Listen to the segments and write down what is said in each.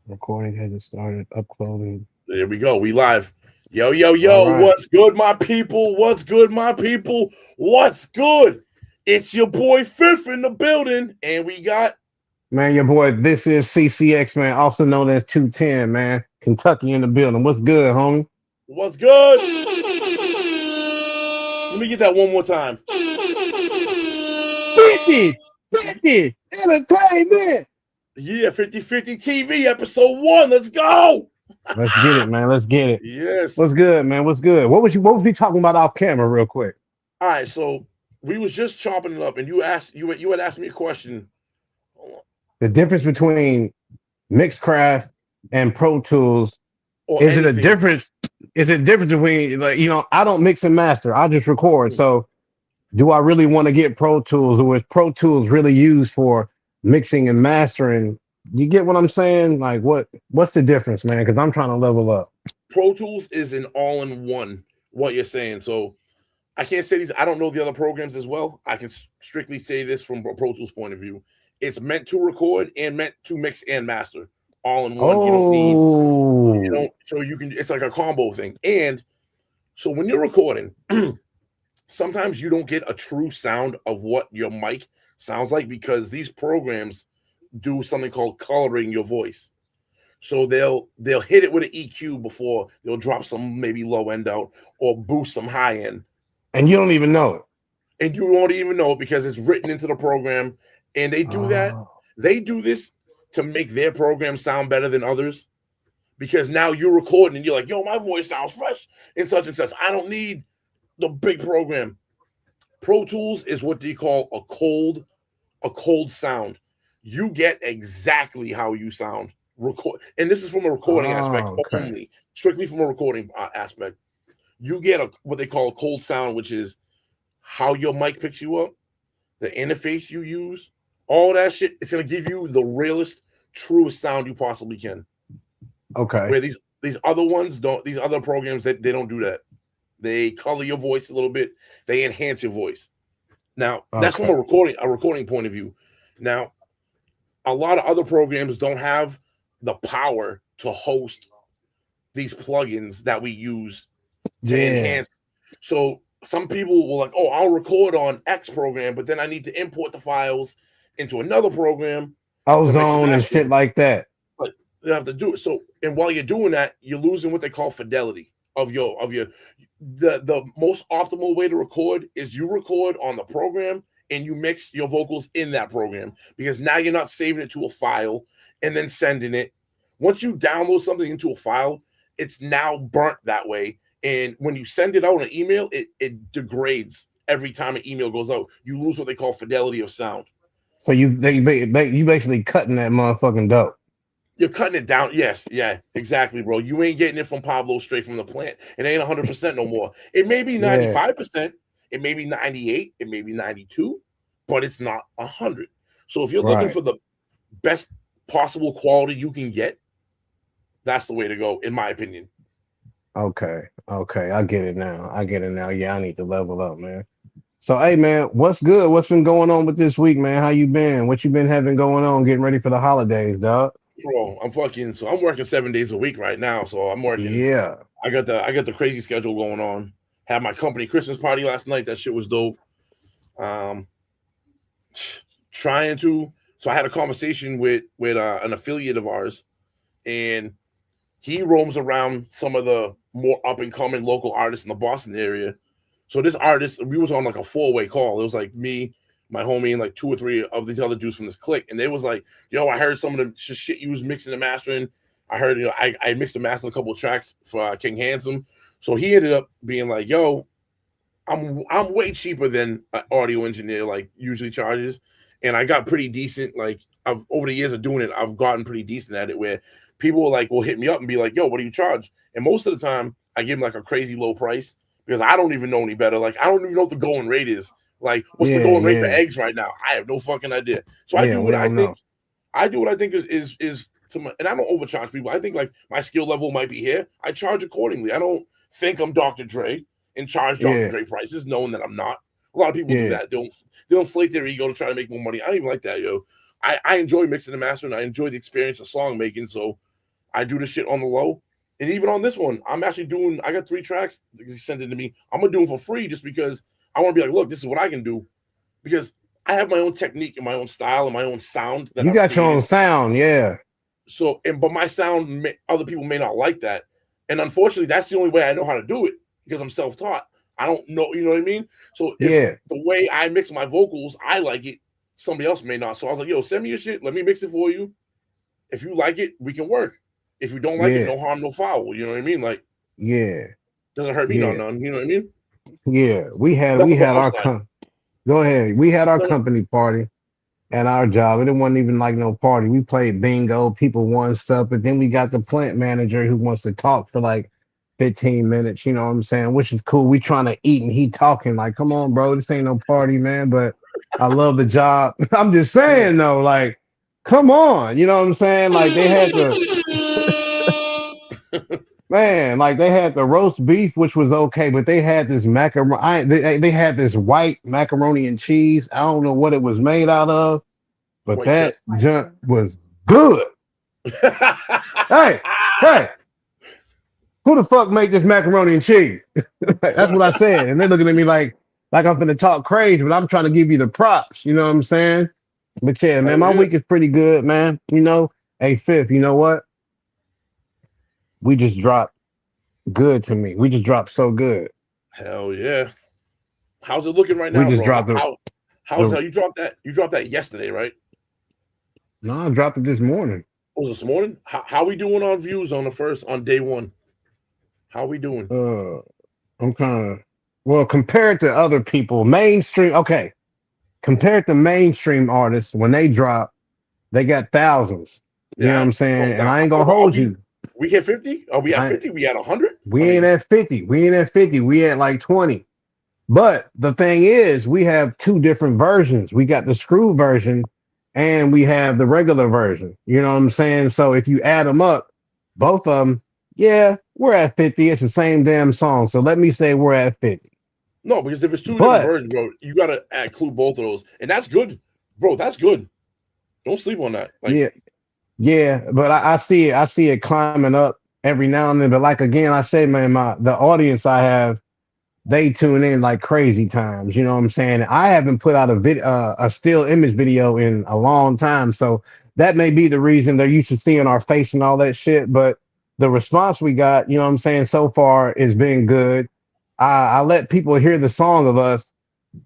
Recording has started. Uploading. There we go. We live. Yo, yo, All yo. right, What's good, my people? What's good, my people? What's good? It's your boy FiF in the building, and we got man. Your boy. This is CCX, man. Also known as 210, man. Kentucky in the building. What's good, homie? what's good. Let me get that one more time. 50, 50 entertainment. Yeah, 50/50 TV episode 1. Let's go. Let's get it, man. Let's get it. Yes. What's good, man? What's good? What was we talking about off camera, real quick? All right. So we was just chopping it up, and you had asked me a question. The difference between Mixcraft and Pro Tools. Or Is it a anything. difference? Is it difference between I don't mix and master. I just record. So do I really want to get Pro Tools, or is Pro Tools really used for mixing and mastering? You get what I'm saying? Like what's the difference, man? Because I'm trying to level up. Pro Tools is an all-in-one. What you're saying. So I can't say these. I don't know the other programs as well. I can strictly say this from a Pro Tools point of view. It's meant to record and meant to mix and master all in one. You Oh, don't, so you can, it's like a combo thing. And so when you're recording, sometimes you don't get a true sound of what your mic sounds like because these programs do something called coloring your voice. So they'll hit it with an EQ before they'll drop some maybe low end out or boost some high end, and you don't even know it. and you won't even know it because it's written into the program. And they do that. Oh, They do this to make their program sound better than others because now you're recording and you're like, yo, my voice sounds fresh and such and such. I don't need the big program. Pro Tools is what they call a cold sound. You get exactly how you sound. Record, and this is from a recording aspect okay. only, strictly from a recording aspect. You get what they call a cold sound, which is how your mic picks you up, the interface you use, all that shit. It's gonna give you the realest, truest sound you possibly can. Okay. Where these other ones don't. These other programs they don't do that. They color your voice a little bit. They enhance your voice. Now that's from Okay. a recording point of view. Now a lot of other programs don't have the power to host these plugins that we use to Yeah. enhance. So some people will like, oh, I'll record on X program, but then I need to import the files into another program to mix and Ozone and master shit them. like that. But they have to do it. So, and while you're doing that, you're losing what they call fidelity of your the most optimal way to record is you record on the program and you mix your vocals in that program because now you're not saving it to a file and then sending it. Once you download something into a file, it's now burnt that way. And when you send it out an email, it degrades every time an email goes out. You lose what they call fidelity of sound. So you basically cutting that motherfucking dope. You're cutting it down. Yes, yeah, exactly, bro. You ain't getting it from Pablo straight from the plant. It ain't 100% no more. It may be Yeah. 95%. It may be 98. It may be 92, but it's not 100. So if you're looking Right. for the best possible quality you can get, that's the way to go, in my opinion. Okay. Okay. I get it now. I get it now. Yeah, I need to level up, man. So hey man, what's good? What's been going on with this week, man? How you been? What you been having going on getting ready for the holidays, dog? Bro, I'm working 7 days a week right now. So I'm working. Yeah. I got the crazy schedule going on. Had my company Christmas party last night. That shit was dope. Um, trying to. So I had a conversation with an affiliate of ours, and he roams around some of the more up and coming local artists in the Boston area. So this artist, we was on like a 4-way call. It was like me, my homie, and like 2 or 3 of these other dudes from this clique. And they was like, yo, I heard some of the shit you was mixing and mastering. I heard, I mixed and mastered a couple of tracks for King Handsome. So he ended up being like, yo, I'm way cheaper than an audio engineer like usually charges, and I got pretty decent. Like I've over the years of doing it, I've gotten pretty decent at it. Where people will hit me up and be like, "Yo, what do you charge?" And most of the time, I give them like a crazy low price because I don't even know any better. Like I don't even know what the going rate is. Like what's the Yeah, going rate for yeah. eggs right now? I have no fucking idea. So I Yeah, do we what I don't know. think. I do what I think is to my, and I don't overcharge people. I think like my skill level might be here. I charge accordingly. I don't think I'm Dr. Dre and charge Dr. Yeah, Dre prices, knowing that I'm not. A lot of people do yeah. that. They'll inflate their ego to try to make more money. I don't even like that, yo. I enjoy mixing and mastering. I enjoy the experience of song making. So I do the shit on the low. And even on this one, I'm actually doing. I got 3 tracks. He sent it to me. I'm gonna do them for free just because I want to be like, look, this is what I can do because I have my own technique and my own style and my own sound that You I've got your own created. sound, yeah. So, but my sound, other people may not like that, and unfortunately, that's the only way I know how to do it because I'm self-taught. I don't know, you know what I mean? So, if Yeah. the way I mix my vocals, I like it, somebody else may not. So I was like, yo, send me your shit. Let me mix it for you. If you like it, we can work. If you don't like it, Yeah. no harm, no foul. You know what I mean? Like, Yeah. doesn't hurt me Yeah. none. You know what I mean? Yeah. We But that's had about our outside. go ahead. We had our No, no. company party at our job. It wasn't even like no party. We played bingo, people won stuff, but then we got the plant manager who wants to talk for like 15 minutes, you know what I'm saying? Which is cool. We trying to eat and he talking like, come on, bro, this ain't no party, man. But I love the job. I'm just Yeah. saying though, like, come on, you know what I'm saying? Like they had the man, like they had the roast beef, which was okay, but they had this macaroni. They had this white macaroni and cheese. I don't know what it was made out of, but White chip. that junk was good. Hey, hey, who the fuck made this macaroni and cheese? That's what I said, and they're looking at me like I'm gonna talk crazy, but I'm trying to give you the props. You know what I'm saying? But yeah, man, Hell my yeah. week is pretty good, man. You know, hey Fifth, you know what? We just dropped good to me. We just dropped so good. Hell yeah. How's it looking right We now, just bro? dropped How's the that? You dropped that. You dropped that yesterday, right? no, I dropped it this morning. Was this morning? How we doing on views on the first on day one? How we doing? Uh, I'm kind of well compared to other people, mainstream. Okay, compared to mainstream artists, when they drop, they got thousands. You know what Yeah, I'm saying? bro. And Now, I ain't gonna bro, are hold we you. we hit 50? Are we at I 50? We at 100? I we ain't mean, at 50. We ain't at 50. We at like 20. But the thing is, we have two different versions. We got the screw version and we have the regular version. You know what I'm saying? So if you add them up, both of them, yeah, we're at 50. It's the same damn song. So let me say we're at 50. no, because if it's two different But versions, bro, you gotta include both of those, and that's good, bro. That's good. Don't sleep on that. Like, yeah, yeah, but I see it climbing up every now and then. But like again, I say, man, the audience I have, they tune in like crazy times. You know what I'm saying? I haven't put out a still image video in a long time, so that may be the reason they're used to seeing our face and all that shit. But the response we got, you know what I'm saying, so far is been good. I let people hear the song of us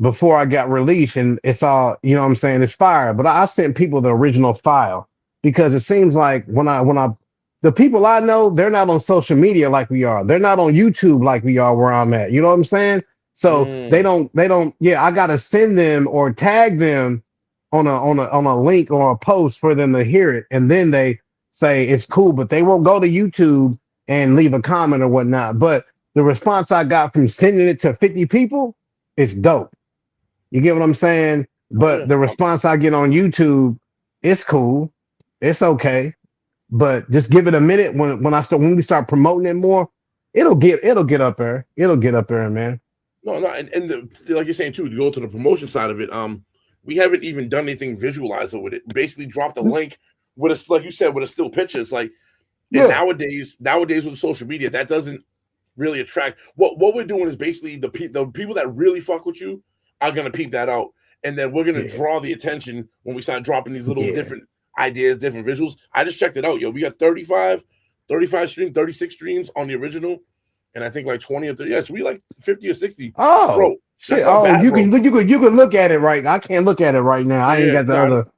before I got released, and it's all, you know what I'm saying, it's fire. But I sent people the original file because it seems like when I the people I know, they're not on social media like we are. They're not on YouTube like we are where I'm at. You know what I'm saying? So mm, they don't, yeah, I gotta send them or tag them on a link or a post for them to hear it. And then they say it's cool, but they won't go to YouTube and leave a comment or whatnot. But the response I got from sending it to 50 people is dope. You get what I'm saying? oh But yeah, the response I get on YouTube, it's cool. It's okay. But just give it a minute when we start promoting it more, it'll get up there. It'll get up there, man. no, no, and like you're saying too, to go to the promotion side of it, we haven't even done anything visualizer with it. Basically, dropped a link with a like you said with a still picture. It's like, and Yeah. nowadays with social media, that doesn't really attract. What we're doing is basically the people that really fuck with you are gonna peep that out, and then we're gonna Yeah. draw the attention when we start dropping these little Yeah. different ideas, different visuals. I just checked it out, yo. We got 35 streams, 36 streams on the original, and I think like 20 or 30. Yeah, so we like 50 or 60, Oh bro. That's shit. not Oh, bad, bro. you can look at it right now. I can't look at it right now. I ain't Yeah, got the no, other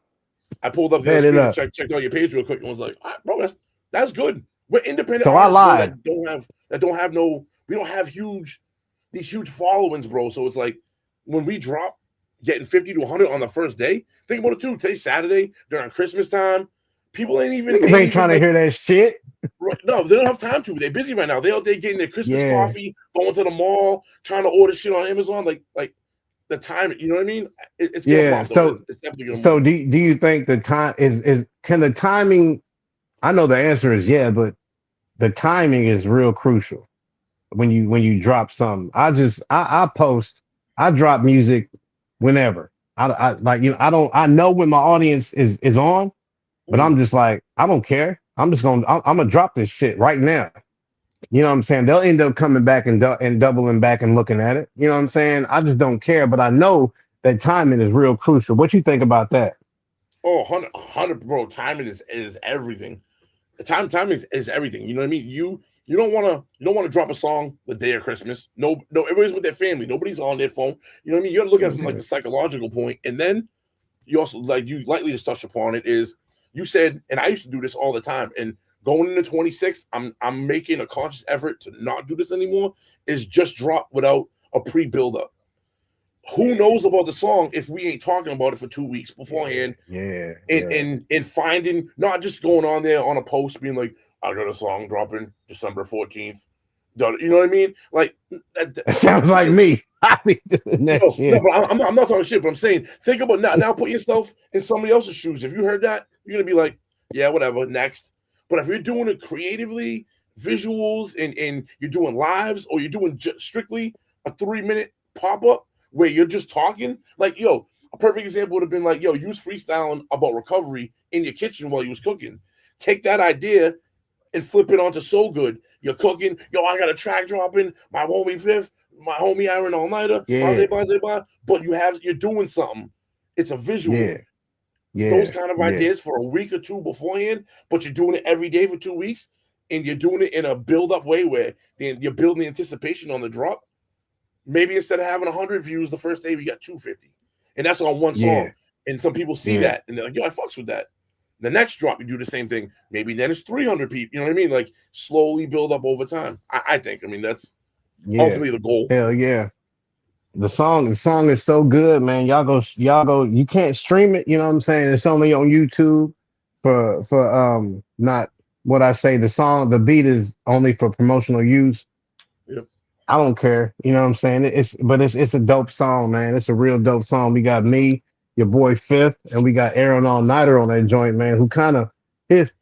I pulled up the other bet it screen and up. checked out your page real quick and was like, bro, that's good. We're independent So I artists, bro, lied. that don't have no we don't have these huge followings, bro. So it's like when we drop getting 50 to 100 on the first day, think about it too. Today's Saturday during Christmas time. People Niggas ain't ain't even trying to like hear that shit. no, they don't have time to. They're busy right now. They out there getting their Christmas Yeah. coffee, going to the mall, trying to order shit on Amazon. Like the time, you know what I mean? It's gonna Yeah. pop though. So It's definitely gonna so move. do you think the time is can the timing, I know the answer is yeah, but the timing is real crucial when you drop something. I post, I drop music whenever. I like, you know, I know when my audience is on, but Mm. I'm just like, I don't care. I'm gonna drop this shit right now. You know what I'm saying? They'll end up coming back and doubling back and looking at it. You know what I'm saying? I just don't care, but I know that timing is real crucial. What you think about that? Oh, 100, bro. Timing is everything. Time is everything. You know what I mean? You don't want to drop a song the day of Christmas. No, everybody's with their family. Nobody's on their phone. You know what I mean? You got to look at it from like Yeah, the psychological point, and then you also like you lightly just touched upon it is you said, and I used to do this all the time. And going into 26, I'm making a conscious effort to not do this anymore. Is just drop without a pre build up. Who yeah, knows about the song if we ain't talking about it for 2 weeks beforehand yeah, and yeah. and finding not just going on there on a post being like, I got a song dropping December 14th. You know what I mean? Like That sounds like me. I be doing that no, shit. but I'm not talking shit. But I'm saying, think about now. Put yourself in somebody else's shoes. If you heard that, you're gonna be like, yeah, whatever, next. But if you're doing it creatively, visuals, and you're doing lives, or you're doing strictly a 3 minute pop up where you're just talking, like yo, a perfect example would have been like, yo, use freestyling about recovery in your kitchen while you was cooking. Take that idea and flip it onto so good. You're cooking, yo, I got a track dropping, my homie FiF, my homie Aaron all nighter, Yeah, but you're doing something. It's a visual. yeah, Those yeah, kind of yeah, ideas for a week or two beforehand, but you're doing it every day for 2 weeks, and you're doing it in a build-up way where you're building the anticipation on the drop. Maybe instead of having 100 views the first day, we got 250, and that's on one yeah, song. And some people see yeah, that and they're like, "Yo, I fucks with that." The next drop, you do the same thing. Maybe then it's 300 people. You know what I mean? Like slowly build up over time. I think. I mean, that's yeah. ultimately the goal. Hell yeah. The song is so good, man. Y'all go. You can't stream it. You know what I'm saying? It's only on YouTube for not what I say. The beat is only for promotional use. Yep. I don't care. You know what I'm saying? It's a dope song, man. It's a real dope song. We got me, your boy FiF, and we got Aaron All Nighter on that joint, man. Who kind of his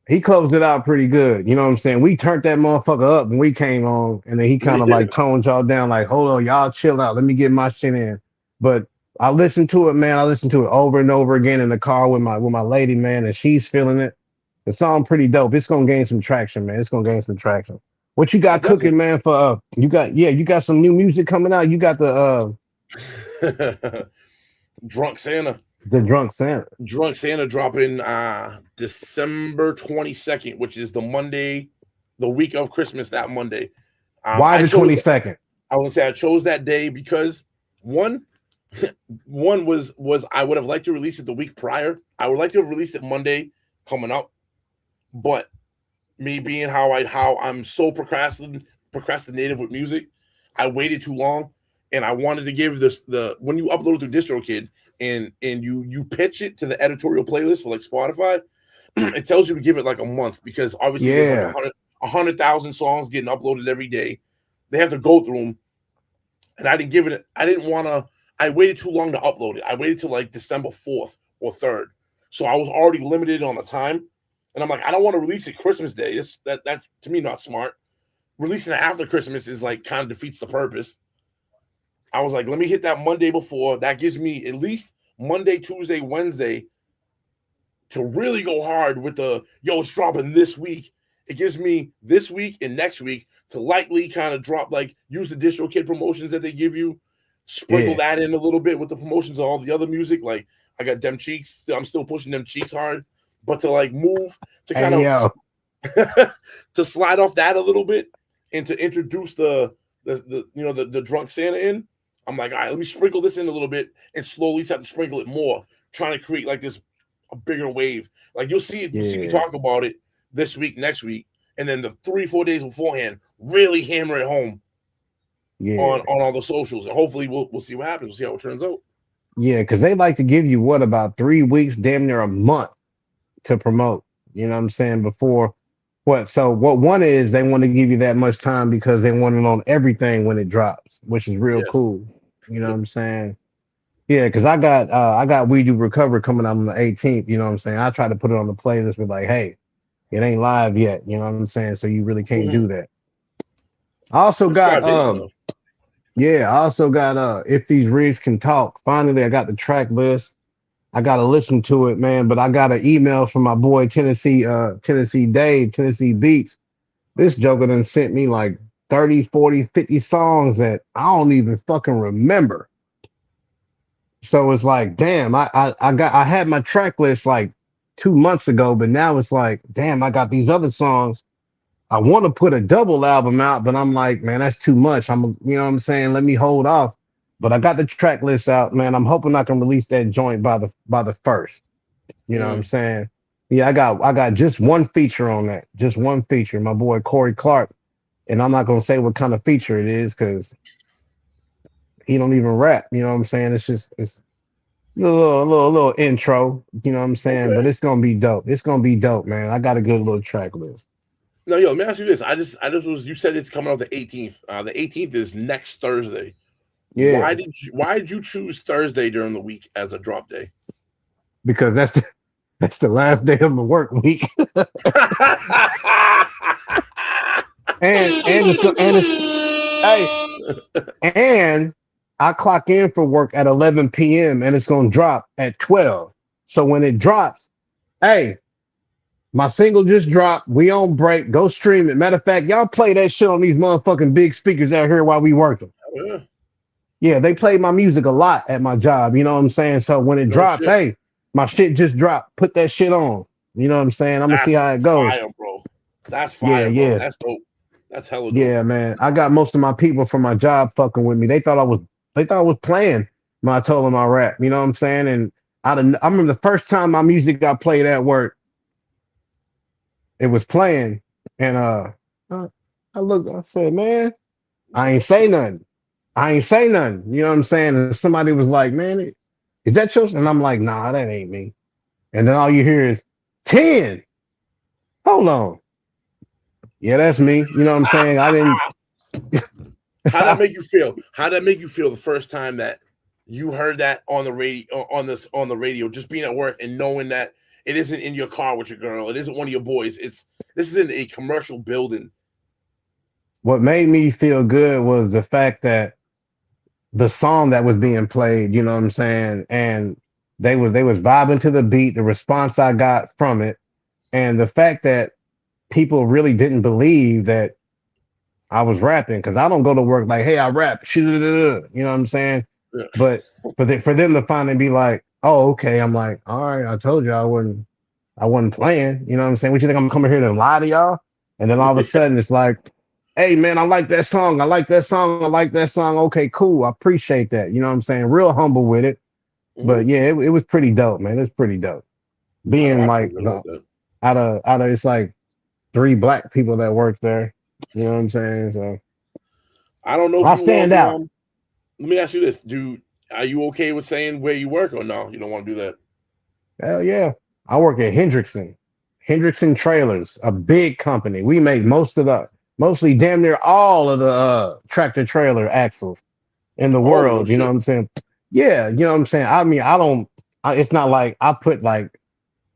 he closed it out pretty good. You know what I'm saying? We turned that motherfucker up when we came on, and then he kind of Yeah. like toned y'all down, like, hold on, y'all chill out. Let me get my shit in. But I listened to it, man. I listened to it over and over again in the car with my lady, man, and she's feeling it. The song pretty dope. It's gonna gain some traction, man. It's gonna gain some traction. What you Oh, got cooking, definitely. man? For you got some new music coming out. You got Drunk Santa. the drunk Santa. Drunk Santa dropping December 22nd, which is the Monday, the week of Christmas, that Monday. Why I the chose 22nd? I would say I chose that day because one one was I would have liked to release it the week prior. I would like to have released it Monday coming up, but me being how I'm so procrastinative with music, I waited too long, and I wanted to give this the when you upload it to DistroKid and you pitch it to the editorial playlist for like Spotify, it tells you to give it like a month because obviously there's like Yeah, 100,000 songs getting uploaded every day. They have to go through them, and I didn't give it. I didn't want to. I waited too long to upload it. I waited till like December 4th or 3rd, so I was already limited on the time. And I'm like, I don't want to release it Christmas Day. That's to me not smart. Releasing it after Christmas is like kind of defeats the purpose. I was like, let me hit that Monday before. That gives me at least Monday, Tuesday, Wednesday to really go hard with the yo, it's dropping this week. It gives me this week and next week to lightly kind of drop, like use the DistroKid promotions that they give you, sprinkle yeah. that in a little bit with the promotions of all the other music. Like I got them cheeks, I'm still pushing them cheeks hard, but to like move to kind Hey of yo, to slide off that a little bit and to introduce the drunk Santa in. I'm like, all right, let me sprinkle this in a little bit and slowly start to sprinkle it more, trying to create like this a bigger wave. Like you'll see me yeah, talk about it this week, next week, and then the 3-4 days beforehand, really hammer it home yeah. on all the socials, and hopefully we'll see what happens. We'll see how it turns out. Yeah, because they like to give you what about 3 weeks, damn near a month to promote. You know what I'm saying? Before what? So what one is they want to give you that much time because they want it on everything when it drops, which is real Yes. cool. You know what Yep. I'm saying? Yeah, because I got We Do Recover coming out on the 18th. You know what I'm saying? I try to put it on the playlist with like, hey, it ain't live yet. You know what I'm saying? So you really can't Mm-hmm. do that. I also It's got 5 days though. yeah, I also got If These Rigs Can Talk. Finally, I got the track list. I gotta listen to it, man. But I got an email from my boy Tennessee Dave, Tennessee Beats. This Joker done sent me like 30, 40, 50 songs that I don't even fucking remember. So it's like, damn, I had my track list like 2 months ago, but now it's like, damn, I got these other songs. I want to put a double album out, but I'm like, man, that's too much. You know what I'm saying? Let me hold off. But I got the track list out, man. I'm hoping I can release that joint by the first. You know what I'm Mm. saying? Yeah, I got just one feature on that, just one feature. My boy Corey Clark, and I'm not gonna say what kind of feature it is because he don't even rap. You know what I'm saying? It's a little intro. You know what I'm saying? But Okay. it's gonna be dope. It's gonna be dope, man. I got a good little track list. No, yo, let me ask you this. I just was. You said it's coming out the 18th. The 18th is next Thursday. Yeah, Why did you choose Thursday during the week as a drop day? because that's the last day of my work week, and it's hey and I clock in for work at 11 p.m. and it's gonna drop at 12. So when it drops, hey, my single just dropped. We on break. Go stream it. Matter of fact, y'all play that shit on these motherfucking big speakers out here while we working. Yeah, Yeah, they play my music a lot at my job. You know what I'm saying? So when it no drops, shit. hey, my shit just dropped. Put that shit on. You know what I'm saying? I'm gonna see That's how it goes. fire, bro. That's Yeah, fire, bro. yeah, That's dope. That's hella dope. yeah, man. I got most of my people from my job fucking with me. They thought I was playing when I told them I rap. You know what I'm saying? And I remember the first time my music got played at work, it was playing, and I, I looked, I said, man, What the I ain't fuck? say nothing. I ain't say nothing. You know what I'm saying? And somebody was like, man, is that yours? And I'm like, nah, that ain't me. And then all you hear is 10. Hold on. Yeah, that's me. You know what I'm saying? I didn't. How that make you feel? How that make you feel the first time that you heard that on the radio on the radio, just being at work and knowing that it isn't in your car with your girl, it isn't one of your boys. This is in a commercial building. What made me feel good was the fact that the song that was being played, you know what I'm saying? And they was vibing to the beat, the response I got from it, and the fact that people really didn't believe that I was rapping because I don't go to work like, hey, I rap, you know what I'm saying? Yeah. But for them to finally be like, oh, okay, I'm like, all right, I told you I wasn't playing, you know what I'm saying? What you think I'm coming here to lie to y'all? And then all of a sudden it's like, hey man, I like that song, I like that song, I like that song. Okay, cool, I appreciate that. You know what I'm saying? Real humble with it. Mhm. But yeah, it was pretty dope, man. It was pretty dope. I know Being I feel like good about that. out of it's like three black people that work there. You know what I'm saying? So I don't know if I you want stand to. out. Let me ask you this: are you okay with saying where you work or no? You don't want to do that. Hell yeah. I work at Hendrickson Trailers, a big company. We make mostly damn near all of the tractor trailer axles in the Oh no world. You know what shit. I'm saying? Yeah, you know what I'm saying? I mean, it's not like I put like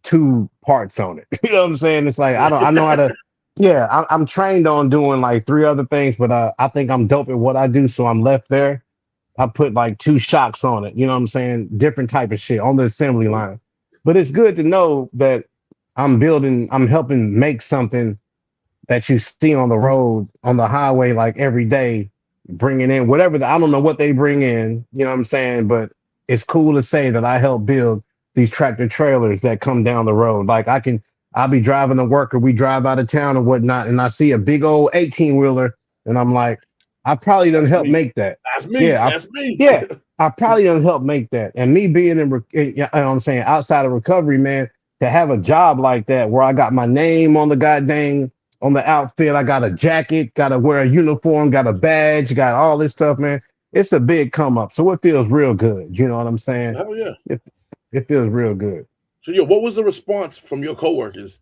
two parts on it. You know what I'm saying? It's like I know how to. Yeah, I'm trained on doing like three other things, but I think I'm dope at what I do, so I'm left there. I put like two shocks on it. You know what I'm saying? Different type of shit on the assembly line. But it's good to know that I'm helping make something that you see on the road, on the highway, like every day, bringing in whatever I don't know what they bring in. You know what I'm saying? But it's cool to say that I help build these tractor trailers that come down the road. Like I'll be driving to work or we drive out of town or whatnot, and I see a big old 18 wheeler, and I'm like, I probably done That's help me. make that. That's me. Yeah, That's me. yeah, I probably done help make that. And me being you know what I'm saying, outside of recovery, man, to have a job like that where I got my name on the goddamn on the outfit. I got a jacket, got to wear a uniform, got a badge, got all this stuff, man. It's a big come up. So it feels real good. You know what I'm saying? Hell yeah. It, it feels real good. So yo, what was the response from your coworkers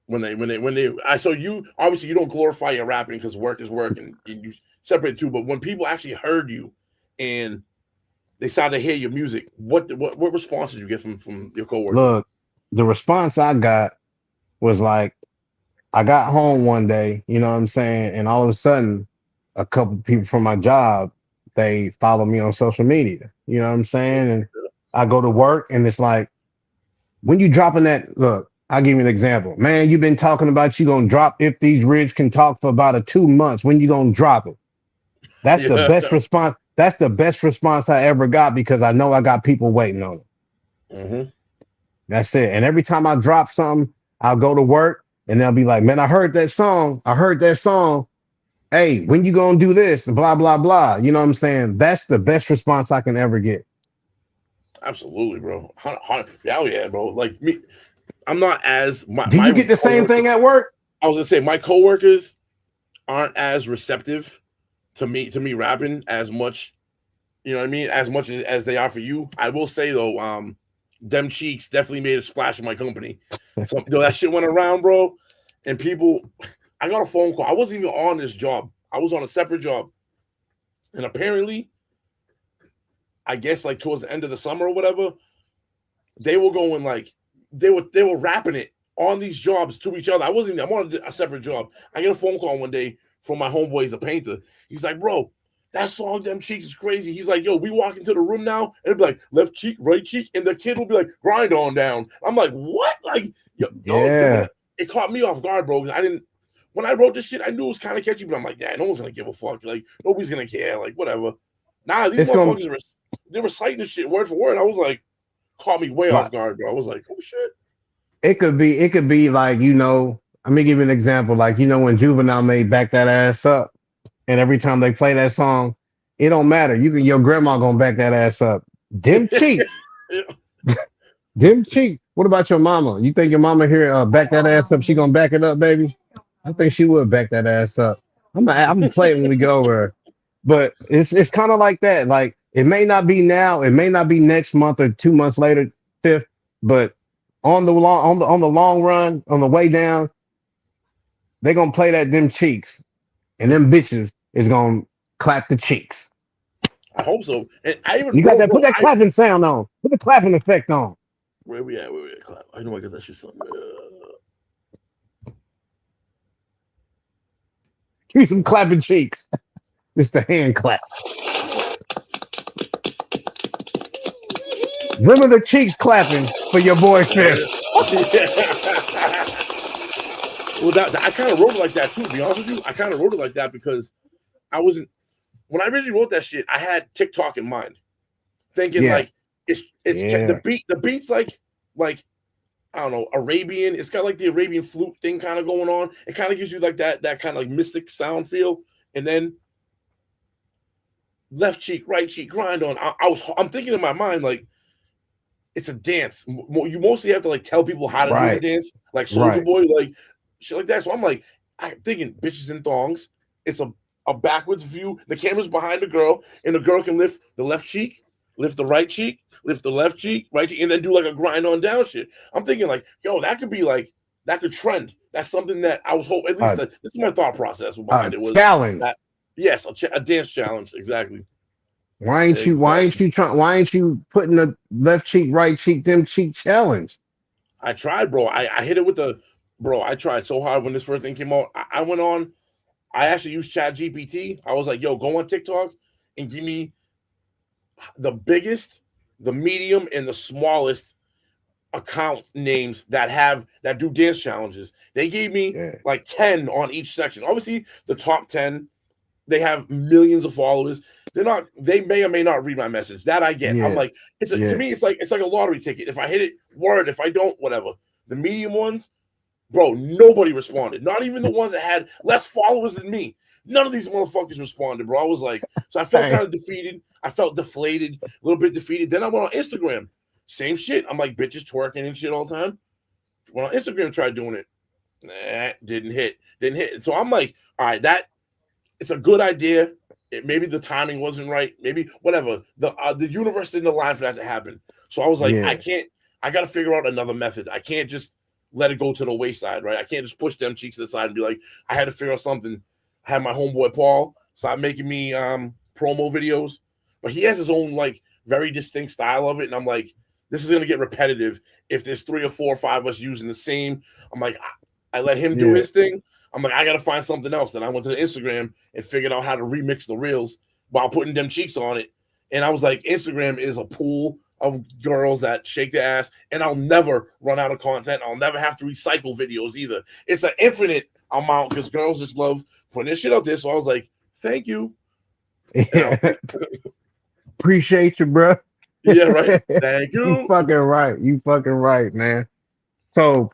when they I so you obviously you don't glorify your rapping because work is work and you separate the two, but when people actually heard you and they started to hear your music, what response did you get from your coworkers? Look, the response I got was like, I got home one day, you know what I'm saying? And all of a sudden, a couple people from my job, they follow me on social media. You know what I'm saying? And I go to work and it's like, when you dropping that, look, I'll give you an example. Man, you've been talking about you gonna drop If These Rigs Can Talk for about 2 months. When you gonna drop it? That's the Yeah. best response. That's the best response I ever got because I know I got people waiting on it. Mm-hmm. That's it. And every time I drop something, I'll go to work and they'll be like, man, I heard that song. I heard that song. Hey, when you gonna do this? Blah, blah, blah. You know what I'm saying? That's the best response I can ever get. Absolutely, bro. Hell yeah, bro. Like me, I'm not as Do you my get the same coworkers. thing at work? I was gonna say my coworkers aren't as receptive to me rapping as much. You know what I mean? As much as they are for you. I will say though, them cheeks definitely made a splash in my company. So that shit went around, bro, and people. I got a phone call. I wasn't even on this job. I was on a separate job, and apparently, I guess like towards the end of the summer or whatever, they were going like they were rapping it on these jobs to each other. I'm on a separate job. I get a phone call one day from my homeboy. He's a painter. He's like, bro, that song Them Cheeks is crazy. He's like, yo, we walk into the room now and it'll be like left cheek, right cheek, and the kid will be like, grind on down. I'm like, what? Like, yo, Yeah. it caught me off guard, bro. Because I didn't when I wrote this shit, I knew it was kind of catchy, but I'm like, yeah, no one's gonna give a fuck. Like, nobody's gonna care. Like, whatever. Nah, these It's gonna motherfuckers they were citing this shit word for word. I was like, caught me way like off guard, bro. I was like, oh shit. it could be like, let me give you an example. Like, when Juvenile made Back That Ass Up, and every time they play that song, it don't matter. Your grandma gonna back that ass up. Them cheeks. Them cheeks. What about your mama? You think your mama here back that ass up? She gonna back it up, baby? I think she would back that ass up. I'm gonna play it when we go over her. But it's kind of like that. Like it may not be now, it may not be next month or 2 months later, fifth. But on the long run, on the way down, they gonna play that them cheeks, and them bitches is gonna clap the cheeks. I hope so. And I even You got that? bro, Put that clapping sound on. Put the clapping effect on. where we at? Where we at? Clap. I know I got that shit somewhere. Give me some clapping cheeks. It's the hand clap. Them are the cheeks clapping for your boy FiF. Well, I kind of wrote it like that too. To be honest with you, I kind of wrote it like that because I wasn't when I originally wrote that shit. I had TikTok in mind, thinking Yeah. like it's Yeah. the beat's like I don't know, Arabian. It's got like the Arabian flute thing kind of going on. It kind of gives you like that kind of like mystic sound feel, and then left cheek, right cheek, grind on. I'm thinking in my mind like it's a dance. You mostly have to like tell people how to do the Right. dance, like Soldier Right. Boy, like shit like that. So I'm like, I'm thinking bitches in thongs. It's a backwards view. The camera's behind the girl, and the girl can lift the left cheek, lift the right cheek, lift the left cheek, right cheek, and then do like a grind on down shit. I'm thinking like, yo, that could be like that could trend. That's something that I was hoping. At least this is my thought process behind it was challenge. that. Yes, a dance challenge. Exactly. Why ain't you putting the left cheek, right cheek, them cheek challenge? I tried, bro. I hit it with the bro. I tried so hard when this first thing came out. I went on. I actually used Chat GPT. I was like, yo, go on TikTok and give me the biggest, the medium, and the smallest account names that do dance challenges. They gave me like 10 on each section. Obviously, the top 10, they have millions of followers. They may or may not read my message. That I get. I'm like, to me, it's like a lottery ticket. If I hit it, word. If I don't, whatever. The medium ones, bro, nobody responded. Not even the ones that had less followers than me. None of these motherfuckers responded, bro. I was like, so I felt kind of defeated. I felt deflated, a little bit defeated. Then I went on Instagram. Same shit. I'm like, bitches twerking and shit all the time. Went on Instagram, tried doing it. Nah, didn't hit. So I'm like, all right, it's a good idea. Maybe the timing wasn't right. Maybe whatever. The universe didn't align for that to happen. So I was like, I got to figure out another method. I can't just let it go to the wayside, right? I can't just push them cheeks to the side and be like, I had to figure out something. I had my homeboy Paul start making me promo videos, but he has his own like very distinct style of it. And I'm like, this is going to get repetitive if there's 3 or 4 or 5 of us using the same. I'm like, I let him do his thing. I'm like, I got to find something else. Then I went to the Instagram and figured out how to remix the reels while putting them cheeks on it. And I was like, Instagram is a pool of girls that shake their ass, and I'll never run out of content. I'll never have to recycle videos either. It's an infinite amount because girls just love putting their shit out there. So I was like, thank you. Appreciate you, bro. Yeah, right. Thank You you. fucking right. You fucking right, man. So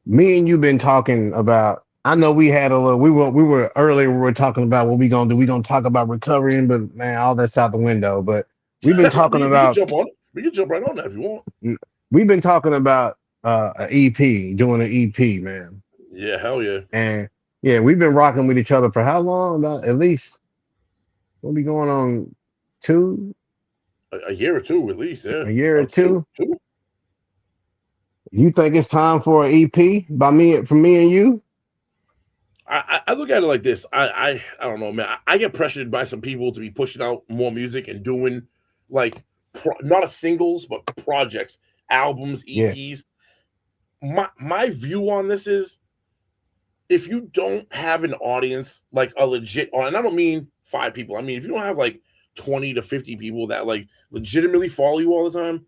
me and you been talking about. I know we had a little. We were earlier. We were talking about what we gonna do. We gonna talk about recovering, but man, all that's out the window. But we've been talking We can about. jump on it. We can jump right on that if you want. We've been talking about an EP, doing an EP, man. Yeah, hell yeah. And yeah, we've been rocking with each other for how long? About at least we'll be going on two, A year or two at least. Yeah, a year or two, two. two. You think it's time for an EP by me, from me and you? I look at it like this. I don't know, man. I get pressured by some people to be pushing out more music and doing like not a singles but projects, albums, Yeah, EPs. My view on this is if you don't have an audience, like a legit, and I don't mean 5 people. I mean if you don't have like 20 to 50 people that like legitimately follow you all the time,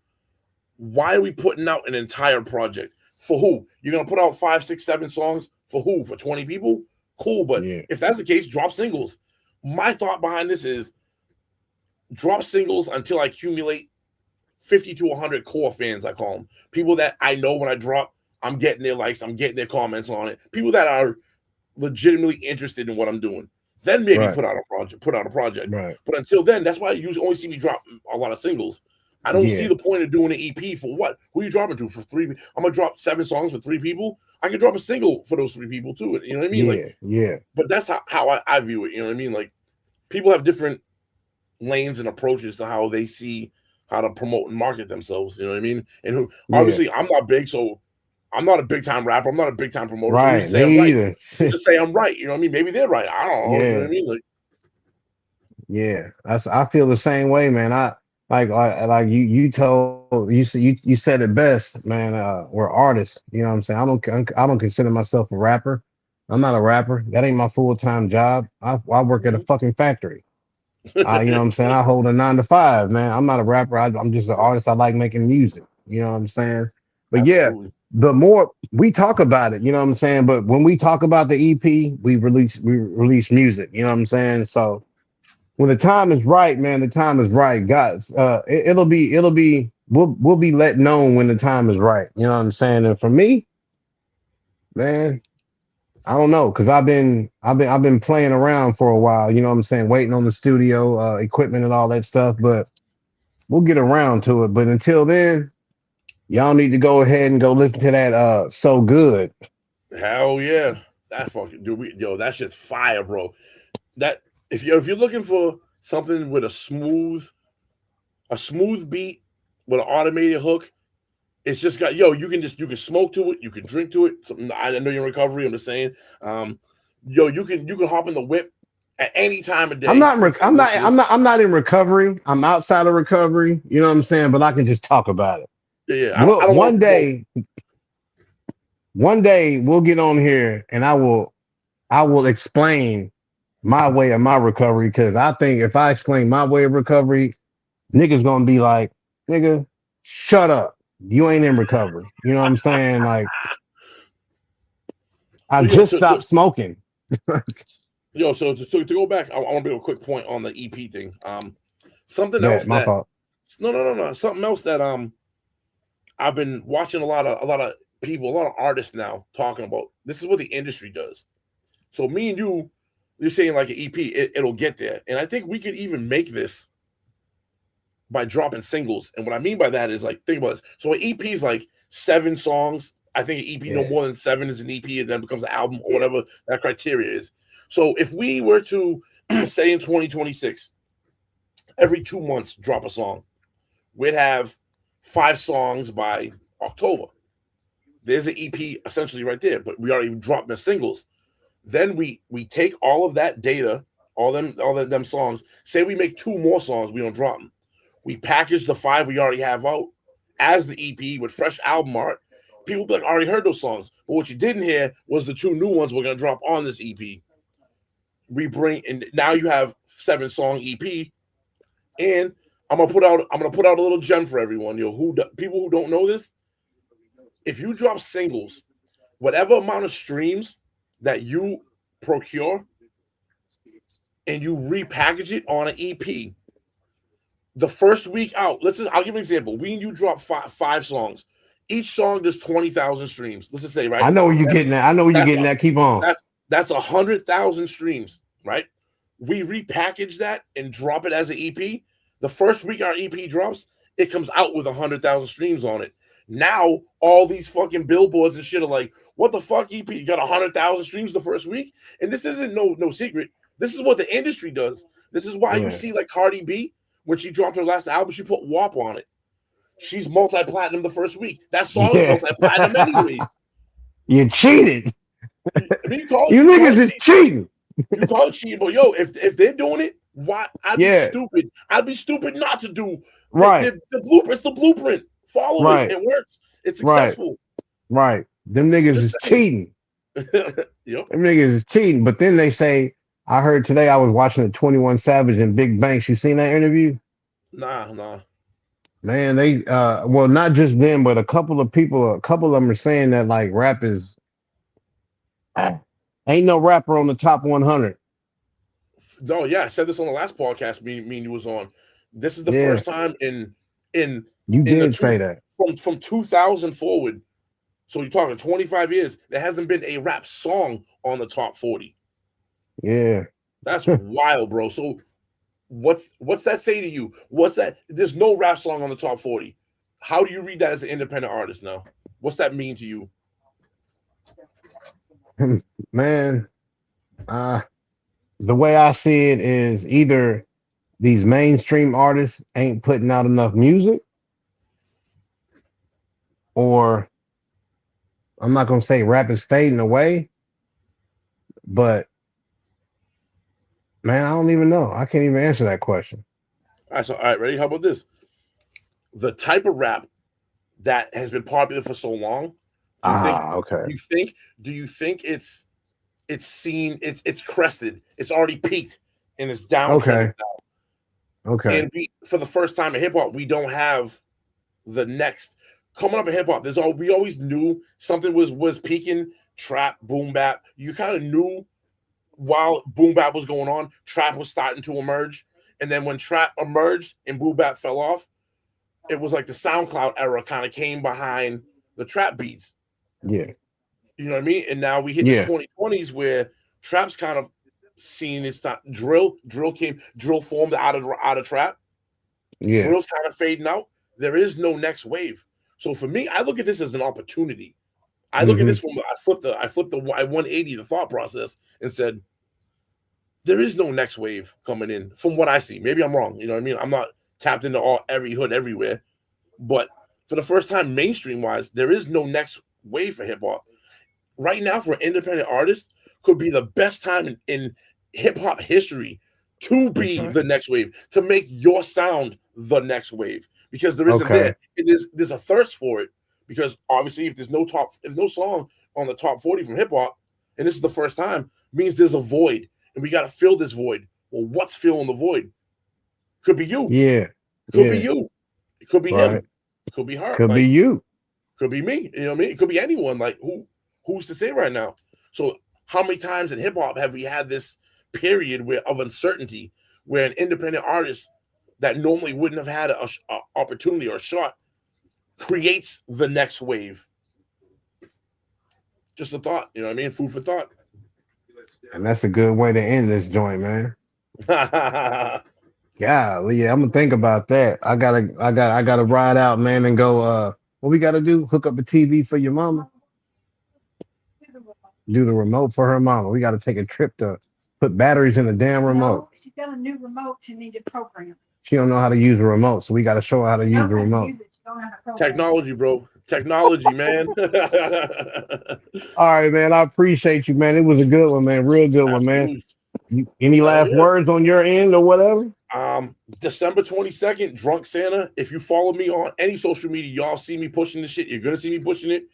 why are we putting out an entire project? For who? You're gonna put out 5, 6, 7 songs for who? For 20 people? Cool, but yeah, if that's the case, drop singles. My thought behind this is drop singles until I accumulate 50 to 100 core fans, I call them. People that I know when I drop, I'm getting their likes, I'm getting their comments on it. People that are legitimately interested in what I'm doing. Then maybe right, put out a project. right, But until then, that's why you only see me drop a lot of singles. I don't see yeah, the point of doing an EP for what? Who are you dropping to? For 3? I'm gonna drop 7 songs for 3 people. I can drop a single for those 3 people too. You know what I mean? Like, yeah, yeah, but that's how I view it. You know what I mean? Like, people have different lanes and approaches to how they see how to promote and market themselves. You know what I mean? And who yeah. obviously I'm not big, so I'm not a big time rapper. I'm not a big time promoter. So who's to Right, say I'm me right? either. Who's to say I'm right? You know what I mean? Maybe they're right. I don't know. You know what I Yeah, mean? Like, yeah. I feel the same way, man. I like you told you said it best, man. We're artists. You know what I'm saying? I don't consider myself a rapper. I'm not a rapper. That ain't my full-time job. I work at a fucking factory. You know what I'm saying? I hold a 9 to 5, man. I'm not a rapper. I'm just an artist. I like making music. You know what I'm saying? But yeah, absolutely. the more we talk about it, you know what I'm saying? But when we talk about the EP, we release music. You know what I'm saying? So when the time is right, man, the time is right. Guys, it'll be we'll be let known when the time is right. You know what I'm saying? And for me, man, I don't know, because I've been playing around for a while, you know what I'm saying, waiting on the studio equipment and all that stuff, but we'll get around to it. But until then, y'all need to go ahead and go listen to that So Good. Hell yeah. That fucking dude, yo, that shit's fire, bro. That if you're looking for something with a smooth beat with an automated hook, it's just got you can smoke to it, you can drink to it. I know you're in recovery. I'm just saying, um, you can hop in the whip at any time of I'm day. not in Listen to this. I'm not in recovery. I'm outside of recovery, you know what I'm saying, but I can just talk about it. Yeah, yeah. I Look, don't want to promote. one day we'll get on here and I will explain my way of my recovery, because I think if I explain my way of recovery, niggas gonna be like, nigga, shut up. You ain't in recovery. You know what I'm saying? Like, I So yo, just stopped smoking. to go back, I want to make a quick point on the EP thing. Something Yeah, else my that fault. no, something else that I've been watching a lot of people, a lot of artists now talking about. This is what the industry does. So me and you're saying like an EP, it'll get there, and I think we could even make this by dropping singles. And what I mean by that is like, think about this. So an EP is like 7 songs. I think an EP no Yeah, more than 7 is an EP, and then becomes an album or yeah, whatever that criteria is. So if we were to say in 2026, every 2 months drop a song, we'd have 5 songs by October. There's an EP essentially right there, but we already dropped the singles. Then we take all of that data, all them songs. Say we make 2 more songs, we don't drop them. We package the 5 we already have out as the EP with fresh album art. People be like, I already heard those songs, but what you didn't hear was the 2 new ones we're gonna drop on this EP. We bring and now you have 7-song EP, and I'm gonna put out a little gem for everyone. People who don't know this, if you drop singles, whatever amount of streams that you procure and you repackage it on an EP, the first week out, I'll give an example. We and you drop five songs. Each song does 20,000 streams. Let's just say, right? I know where you're getting at. I know where you're getting at. Keep on. That's 100,000 streams, right? We repackage that and drop it as an EP. The first week our EP drops, it comes out with 100,000 streams on it. Now all these fucking billboards and shit are like, what the fuck, EP? You got 100,000 streams the first week? And this isn't no secret. This is what the industry does. This is why you see like Cardi B, when she dropped her last album, she put WAP on it. She's multi-platinum the first week. That song's multi-platinum anyways. You cheated. You niggas is cheating. You call it cheating, but yo, if they're doing it, why? I'd be stupid. I'd be stupid not to do. The blueprint. It's the blueprint. Follow it. It works. It's successful. Right. Them niggas is cheating. Yep. Them niggas is cheating. But then they say, I heard today I was watching the 21 Savage and Big Banks. You seen that interview? Nah. Man, they well, not just them, but a couple of them are saying that like rap is ain't no rapper on the top 100. No, yeah, I said this on the last podcast me and you was on. This is the first time in you did say that from 2000 forward. So you're talking 25 years. There hasn't been a rap song on the top 40. Yeah, that's wild, bro. So what's that say to you? What's that? There's no rap song on the top 40. How do you read that as an independent artist now? What's that mean to you? Man, the way I see it is either these mainstream artists ain't putting out enough music, or I'm not gonna say rap is fading away, but man, I don't even know. I can't even answer that question. All right, ready? How about this? The type of rap that has been popular for so long. Okay. Do you think it's crested? It's already peaked and it's down. Okay. Now. Okay. And for the first time in hip hop, we don't have the next coming up in hip hop. We always knew something was peaking. Trap, boom bap. You kind of knew while boom bap was going on, trap was starting to emerge. And then when trap emerged and boom bap fell off, it was like the SoundCloud era kind of came behind the trap beats. Yeah. You know what I mean? And now we hit the 2020s where trap's kind of seen its time. Drill formed out of trap. Yeah. Drill's kind of fading out. There is no next wave. So for me, I look at this as an opportunity. I look at this I flipped the 180 the thought process and said, there is no next wave coming in from what I see. Maybe I'm wrong. You know what I mean? I'm not tapped into every hood everywhere. But for the first time, mainstream wise, there is no next wave for hip hop. Right now, for an independent artist, could be the best time in hip hop history to be the next wave, to make your sound the next wave, because there isn't there. There's a thirst for it, because obviously if there's no song on the top 40 from hip hop, and this is the first time, means there's a void, and we got to fill this void. Well, what's filling the void? Could be you. Yeah. Could be you. It could be him. It could be her. Could be you. Could be me. You know what I mean? It could be anyone. Like who's to say right now? So how many times in hip hop have we had this period of uncertainty where an independent artist that normally wouldn't have had a opportunity or a shot creates the next wave? Just a thought, you know what I mean? Food for thought. And that's a good way to end this joint, man. Golly, I'm gonna think about that. I gotta ride out, man, and go. What we gotta do? Hook up a TV for your mama. Do the remote for her mama. We gotta take a trip to put batteries in the damn remote. No, she got a new remote. She needs a program. She don't know how to use a remote, so we gotta show her how to use the remote. Technology, bro. Technology, man. All right, man. I appreciate you, man. It was a good one, man. Real good one, man. Any last words on your end or whatever? December 22nd, Drunk Santa. If you follow me on any social media, y'all see me pushing this shit. You're gonna see me pushing it.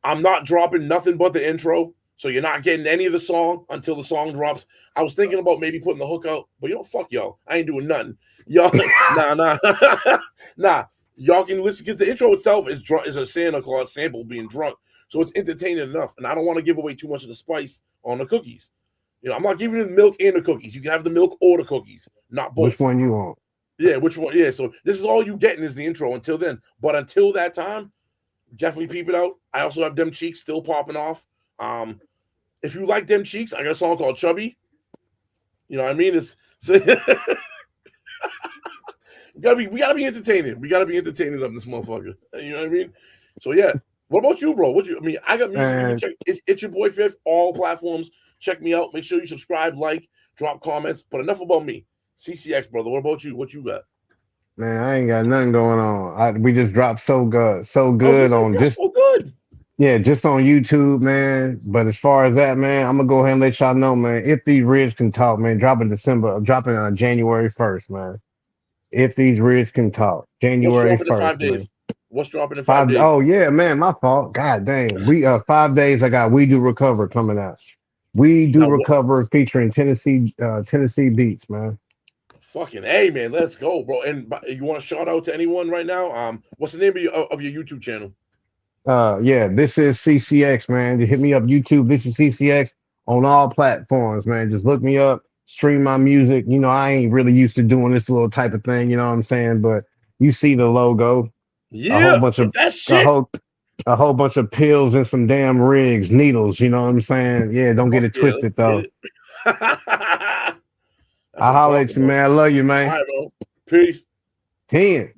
I'm not dropping nothing but the intro. So you're not getting any of the song until the song drops. I was thinking about maybe putting the hook out, but fuck y'all. I ain't doing nothing. Y'all, nah. Nah. Y'all can listen because the intro itself is a Santa Claus sample being drunk. So it's entertaining enough. And I don't want to give away too much of the spice on the cookies. I'm not giving you the milk and the cookies. You can have the milk or the cookies, not both. Which one you want? Yeah, which one? Yeah, so this is all you getting is the intro until then. But until that time, definitely peep it out. I also have Them Cheeks still popping off. If you like Them Cheeks, I got a song called Chubby. You know what I mean? We gotta be entertaining. We gotta be entertaining of this motherfucker. You know what I mean? So yeah. What about you, bro? I got music. You can check. It's your boy FiF, all platforms. Check me out. Make sure you subscribe, like, drop comments. But enough about me. CCX, brother. What about you? What you got? Man, I ain't got nothing going on. We just dropped so good on just so good. Yeah, just on YouTube, man. But as far as that, man, I'm gonna go ahead and let y'all know, man. If These Ribs Can Talk, man, dropping on January 1st, man. If These Ribs Can Talk, January 1st, man. What's dropping in 5 days? Oh yeah, man, my fault. God dang. 5 days I got We Do Recover coming out. We Do Recover featuring Tennessee beats, man. Fucking A, man. Let's go, bro. And you want to shout out to anyone right now? What's the name of your YouTube channel? Yeah, This Is CCX, man. Just hit me up YouTube. This is CCX on all platforms, man. Just look me up, stream my music. I ain't really used to doing this little type of thing, you know what I'm saying? But you see the logo. Yeah, a whole bunch of that shit. A whole bunch of pills and some damn rigs, needles, you know what I'm saying? Yeah, don't get it twisted though. I'll holler at you, man. I love you, man. All right, bro. Peace. 10.